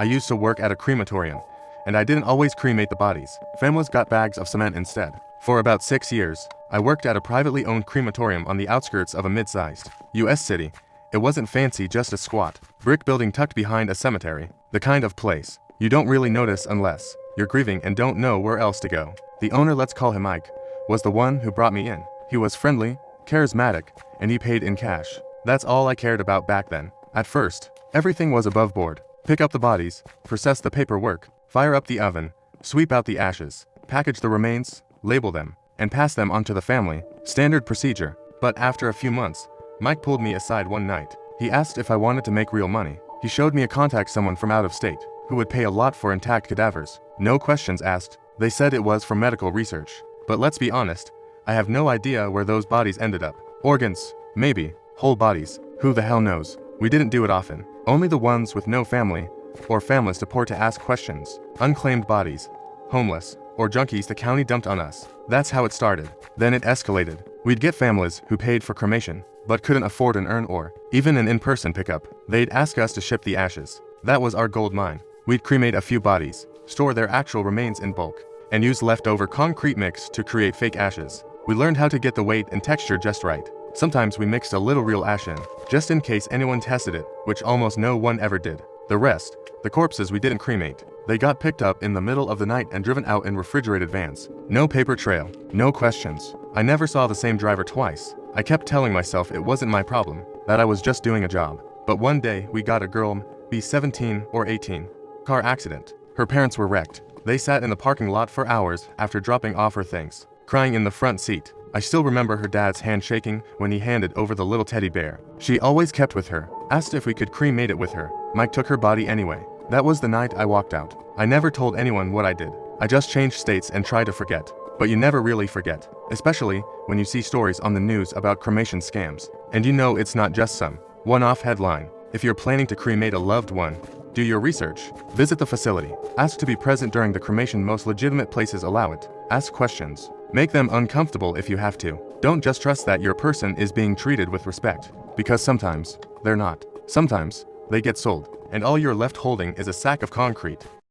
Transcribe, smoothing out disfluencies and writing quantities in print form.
I used to work at a crematorium, and I didn't always cremate the bodies. Families got bags of cement instead. For about 6 years, I worked at a privately owned crematorium on the outskirts of a mid-sized U.S. city. It wasn't fancy, just a squat brick building tucked behind a cemetery, the kind of place you don't really notice unless you're grieving and don't know where else to go. The owner, let's call him Mike, was the one who brought me in. He was friendly, charismatic, and he paid in cash. That's all I cared about back then. At first, everything was above board. Pick up the bodies, process the paperwork, fire up the oven, sweep out the ashes, package the remains, label them, and pass them on to the family. Standard procedure. But after a few months, Mike pulled me aside one night. He asked if I wanted to make real money. He showed me a contact, someone from out of state, who would pay a lot for intact cadavers. No questions asked. They said it was for medical research. But let's be honest, I have no idea where those bodies ended up. Organs, maybe. Whole bodies, who the hell knows? We didn't do it often. Only the ones with no family, or families to pour to ask questions. Unclaimed bodies, homeless, or junkies the county dumped on us. That's how it started. Then it escalated. We'd get families who paid for cremation, but couldn't afford an urn or even an in-person pickup. They'd ask us to ship the ashes. That was our gold mine. We'd cremate a few bodies, store their actual remains in bulk, and use leftover concrete mix to create fake ashes. We learned how to get the weight and texture just right. Sometimes we mixed a little real ash in, just in case anyone tested it, which almost no one ever did. The rest, the corpses, we didn't cremate. They got picked up in the middle of the night and driven out in refrigerated vans. No paper trail, no questions. I never saw the same driver twice. I kept telling myself it wasn't my problem, that I was just doing a job. But one day, we got a girl, be 17 or 18. Car accident. Her parents were wrecked. They sat in the parking lot for hours after dropping off her things, crying in the front seat. I still remember her dad's hand shaking when he handed over the little teddy bear she always kept with her. Asked if we could cremate it with her. Mike took her body anyway. That was the night I walked out. I never told anyone what I did. I just changed states and tried to forget. But you never really forget, especially when you see stories on the news about cremation scams. And you know it's not just some one-off headline. If you're planning to cremate a loved one, do your research. Visit the facility. Ask to be present during the cremation. Most legitimate places allow it. Ask questions. Make them uncomfortable if you have to. Don't just trust that your person is being treated with respect, because sometimes they're not. Sometimes they get sold, and all you're left holding is a sack of concrete.